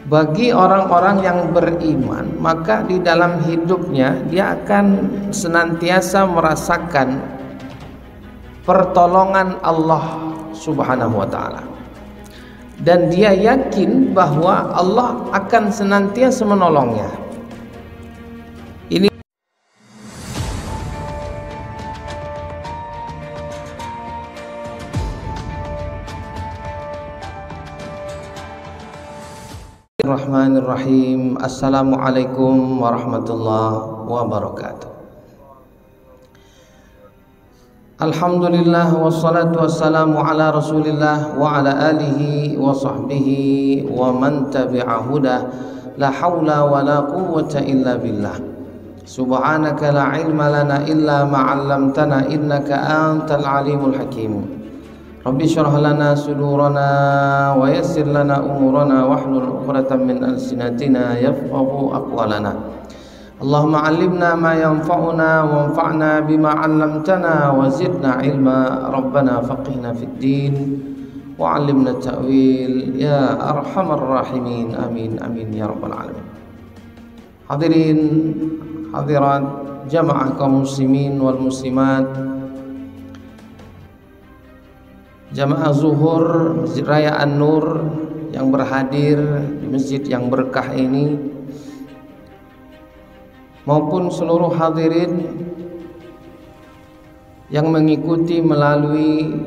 Bagi orang-orang yang beriman, maka di dalam hidupnya dia akan senantiasa merasakan pertolongan Allah Subhanahu wa ta'ala, dan dia yakin bahwa Allah akan senantiasa menolongnya. Ini Bismillahirrahmanirrahim. Assalamualaikum warahmatullahi wabarakatuh. Alhamdulillah wassalatu wassalamu ala Rasulillah wa ala alihi wa sahbihi wa man tabi'a hudah. La haula wa la quwwata illa billah. Subhanaka la ilma lana illa ma 'allamtana innaka antal alimul hakim. Rabbi syrah lana sudurana wa yassir lana umurana wahlul 'uqdatam min alsinatina yafqahu aqwalana. Allahumma 'allimna ma yanfa'una wanfa'na bima 'allamtana wa zidna ilma. Rabbana faqihna fid din wa 'allimna ta'wil ya arhamar rahimin. Amin amin ya rabbal alamin. Hadirin hadirat jamaah kaum muslimin wal muslimat, jamaah zuhur Masjid Raya An-Nur yang berhadir di masjid yang berkah ini, maupun seluruh hadirin yang mengikuti melalui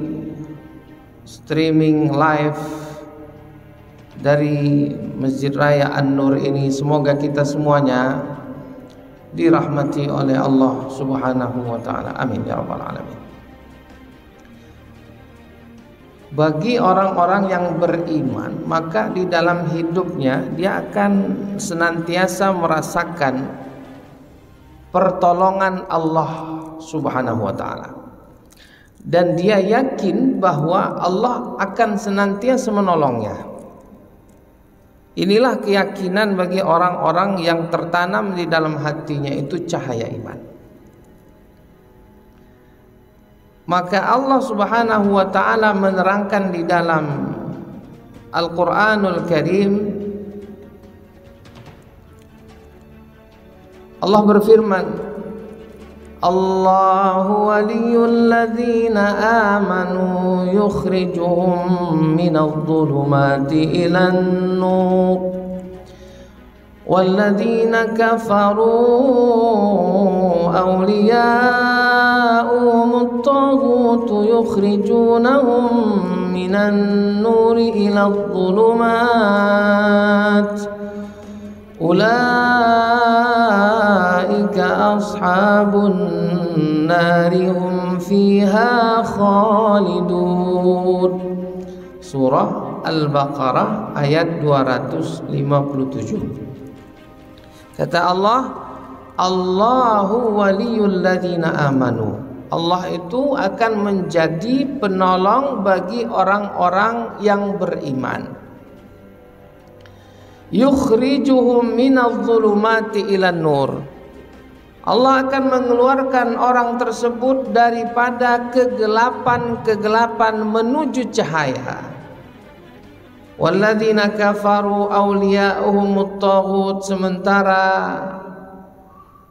streaming live dari Masjid Raya An-Nur ini. Semoga kita semuanya dirahmati oleh Allah Subhanahu wa ta'ala. Amin ya rabbal alamin. Bagi orang-orang yang beriman, maka di dalam hidupnya dia akan senantiasa merasakan pertolongan Allah Subhanahu wa ta'ala, dan dia yakin bahwa Allah akan senantiasa menolongnya. Inilah keyakinan bagi orang-orang yang tertanam di dalam hatinya itu cahaya iman. Maka Allah Subhanahu wa ta'ala menerangkan di dalam Al-Quranul Karim, Allah berfirman, Allahu waliyul ladzina amanu yukhrijuhum minadh dhulumati ilan nur walladzina kafaru awliya'uhumut taghutu yukhrijunahum minan nuri iladh dhulumat ulaika ashabun nari hum fiha khalidun. Surah Al-Baqarah ayat 257. Kata Allah, Allahu waliyul ladzina amanu. Allah itu akan menjadi penolong bagi orang-orang yang beriman. Yukhrijuhum minadh dhulumati ilan nur. Allah akan mengeluarkan orang tersebut daripada kegelapan-kegelapan menuju cahaya. Walladzina kafaru awliya'uhumut taghut. Sementara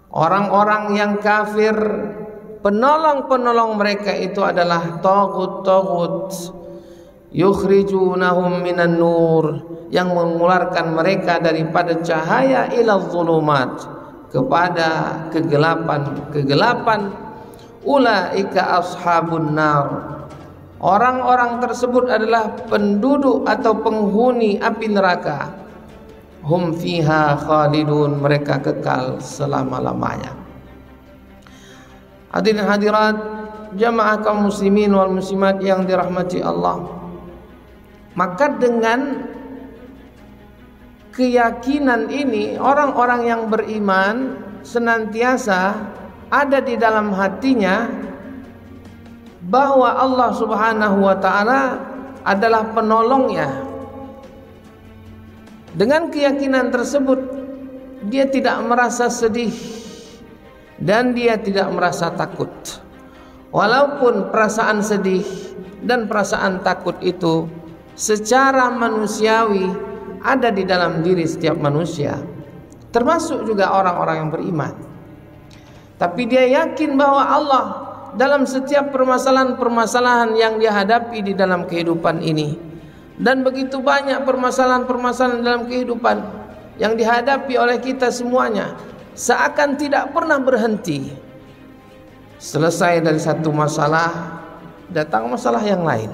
orang-orang yang kafir, penolong-penolong mereka itu adalah taghut-taghut. Yukhrijunahum minan nur, yang mengeluarkan mereka daripada cahaya ila dhulumat, kepada kegelapan-kegelapan. Ulaika ashabun nar. Orang-orang tersebut adalah penduduk atau penghuni api neraka. Hum fiha khalidun, mereka kekal selama-lamanya. Hadirin hadirat jamaah kaum muslimin wal muslimat yang dirahmati Allah, maka dengan keyakinan ini orang-orang yang beriman senantiasa ada di dalam hatinya bahwa Allah Subhanahu wa ta'ala adalah penolongnya. Dengan keyakinan tersebut dia tidak merasa sedih dan dia tidak merasa takut. Walaupun perasaan sedih dan perasaan takut itu secara manusiawi ada di dalam diri setiap manusia, termasuk juga orang-orang yang beriman. Tapi dia yakin bahwa Allah dalam setiap permasalahan-permasalahan yang dia hadapi di dalam kehidupan ini, dan begitu banyak permasalahan-permasalahan dalam kehidupan yang dihadapi oleh kita semuanya, seakan tidak pernah berhenti. Selesai dari satu masalah, datang masalah yang lain.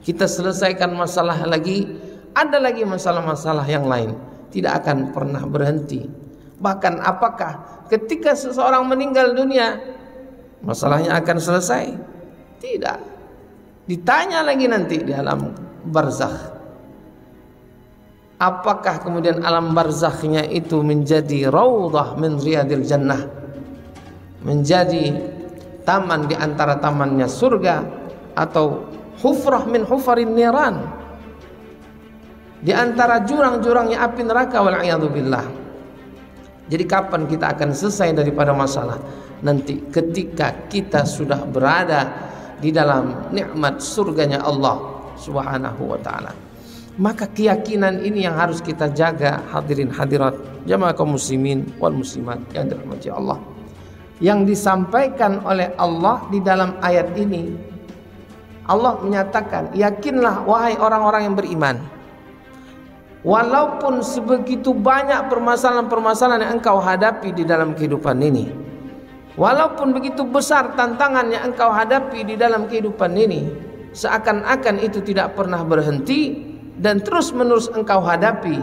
Kita selesaikan masalah lagi, ada lagi masalah-masalah yang lain. Tidak akan pernah berhenti. Bahkan apakah ketika seseorang meninggal dunia masalahnya akan selesai? Tidak. Ditanya lagi nanti di alam barzakh. Apakah kemudian alam barzakhnya itu menjadi raudhah min riyadil jannah, menjadi taman di antara tamannya surga, atau hufrah min hufarin niran, di antara jurang-jurangnya api neraka, wal'iyadzubillah. Jadi kapan kita akan selesai daripada masalah? Nanti ketika kita sudah berada di dalam nikmat surganya Allah Subhanahu wa ta'ala. Maka keyakinan ini yang harus kita jaga, hadirin hadirat jamaah kaum muslimin wal muslimat yang dirahmati Allah. Yang disampaikan oleh Allah di dalam ayat ini, Allah menyatakan, yakinlah wahai orang-orang yang beriman, walaupun sebegitu banyak permasalahan-permasalahan yang engkau hadapi di dalam kehidupan ini, walaupun begitu besar tantangan yang engkau hadapi di dalam kehidupan ini, seakan-akan itu tidak pernah berhenti dan terus-menerus engkau hadapi,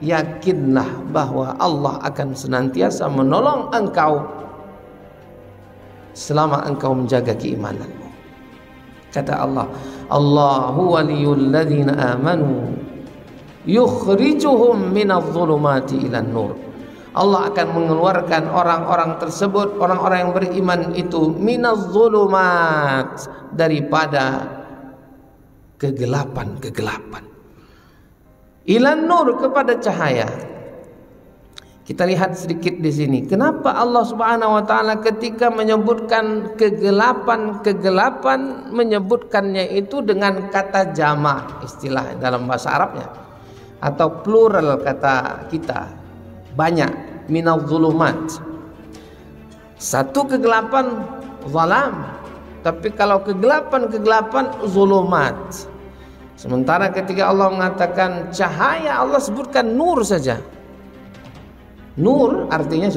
yakinlah bahwa Allah akan senantiasa menolong engkau selama engkau menjaga keimananmu. Kata Allah, Allahu waliyul ladzina amanu yukhrijuhum minadh-dhulumati ilan nur. Allah akan mengeluarkan orang-orang tersebut, orang-orang yang beriman itu, minadh-dhulumat, daripada kegelapan-kegelapan, ilan nur, kepada cahaya. Kita lihat sedikit di sini. Kenapa Allah Subhanahu wa taala ketika menyebutkan kegelapan-kegelapan menyebutkannya itu dengan kata jama', istilah dalam bahasa Arabnya, atau plural kata kita, banyak, minadh-dhulumat. Satu kegelapan zalam, tapi kalau kegelapan-kegelapan zulumat. Sementara ketika Allah mengatakan cahaya, Allah sebutkan nur saja. Nur artinya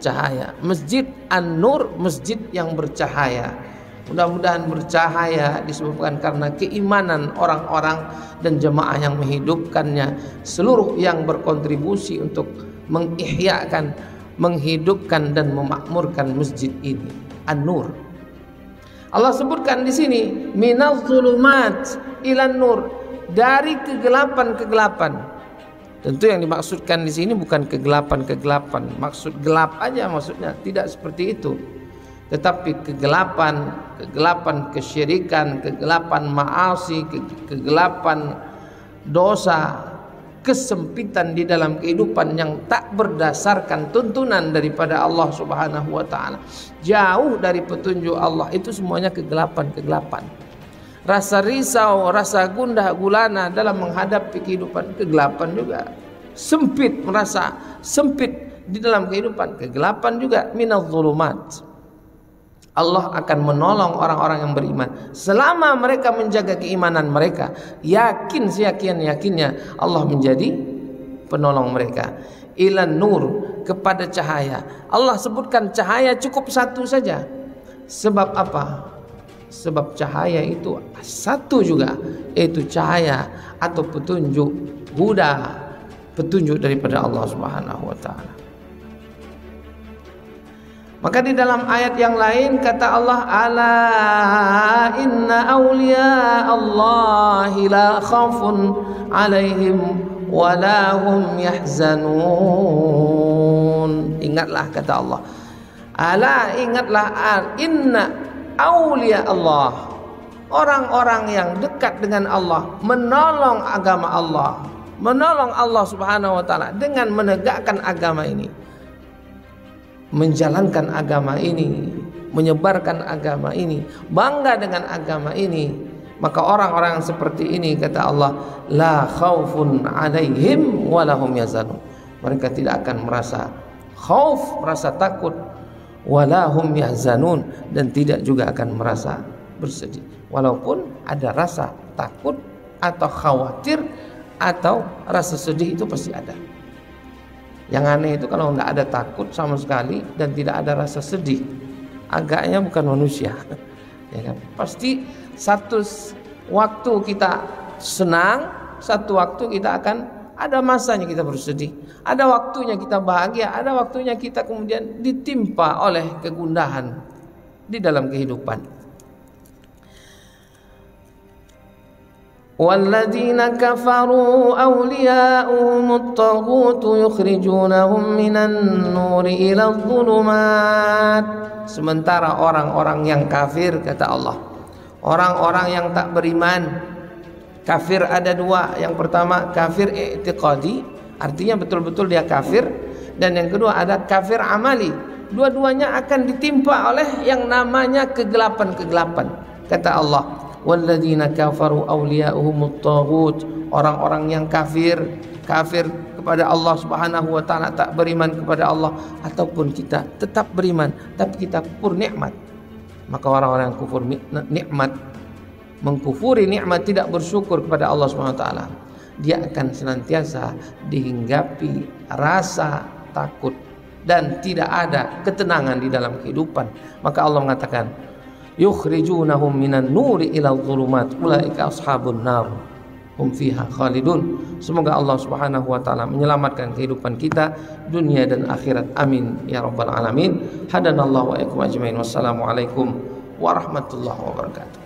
cahaya. Masjid An-Nur, masjid yang bercahaya. Mudah-mudahan bercahaya disebabkan karena keimanan orang-orang dan jemaah yang menghidupkannya, seluruh yang berkontribusi untuk mengihyakan, menghidupkan dan memakmurkan masjid ini, An-Nur. Allah sebutkan di sini minadh-dhulumat ilan nur, dari kegelapan-kegelapan. Tentu yang dimaksudkan di sini bukan kegelapan-kegelapan, maksud gelap aja maksudnya, tidak seperti itu. Tetapi kegelapan kesyirikan, kegelapan maasi, kegelapan dosa, kesempitan di dalam kehidupan yang tak berdasarkan tuntunan daripada Allah Subhanahu wa taala, jauh dari petunjuk Allah, itu semuanya kegelapan-kegelapan. Rasa risau, rasa gundah gulana dalam menghadapi kehidupan, kegelapan juga. Sempit, merasa sempit di dalam kehidupan, kegelapan juga, minadh-dhulumat. Allah akan menolong orang-orang yang beriman selama mereka menjaga keimanan mereka. Yakin seyakin-yakinnya Allah menjadi penolong mereka. Ilan nur, kepada cahaya. Allah sebutkan cahaya cukup satu saja. Sebab apa? Sebab cahaya itu satu juga, yaitu cahaya atau petunjuk, huda, petunjuk daripada Allah Subhanahu wa taala. Maka di dalam ayat yang lain kata Allah, ala inna awliya Allahi la khafun alaihim wa la hum yahzanun. Ingatlah kata Allah, ala, ingatlah, inna awliya Allah, orang-orang yang dekat dengan Allah, menolong agama Allah, menolong Allah Subhanahu wa taala dengan menegakkan agama ini, menjalankan agama ini, menyebarkan agama ini, bangga dengan agama ini, Maka orang-orang yang seperti ini, kata Allah, la khaufun alaihim walahum yazanun. Mereka tidak akan merasa khauf, merasa takut, walahum yahzanun, dan tidak juga akan merasa bersedih. Walaupun ada rasa takut atau khawatir atau rasa sedih, itu pasti ada. Yang aneh itu kalau tidak ada takut sama sekali dan tidak ada rasa sedih, agaknya bukan manusia. Ya kan? Pasti satu waktu kita senang, satu waktu kita akan ada masanya kita bersedih, ada waktunya kita bahagia, ada waktunya kita kemudian ditimpa oleh kegundahan di dalam kehidupan. Walladzina kafaru awliya'uhumut taghut yukhrijunahum minan nuri ilal dhulumat. Sementara orang-orang yang kafir, kata Allah, orang-orang yang tak beriman. Kafir ada dua. Yang pertama kafir i'tiqadi, artinya betul-betul dia kafir. Dan yang kedua ada kafir amali. Dua-duanya akan ditimpa oleh yang namanya kegelapan-kegelapan. Kata Allah, walladzina kafaru awliya'uhumut taghut. Orang-orang yang kafir kepada Allah Subhanahu wa taala, tak beriman kepada Allah, ataupun kita tetap beriman tapi kita kufur nikmat. Maka orang-orang yang kufur nikmat, mengkufuri nikmat, tidak bersyukur kepada Allah Subhanahu wa taala, dia akan senantiasa dihinggapi rasa takut dan tidak ada ketenangan di dalam kehidupan. Maka Allah mengatakan, yukhrijunahum minan nuri ilal dhulumat ulaika ashabun nar hum fiha khalidun. Semoga Allah Subhanahu wa taala menyelamatkan kehidupan kita dunia dan akhirat. Amin ya rabbal alamin. Hadanallahu wa iyyakum ajmain. Wassalamualaikum warahmatullahi wabarakatuh.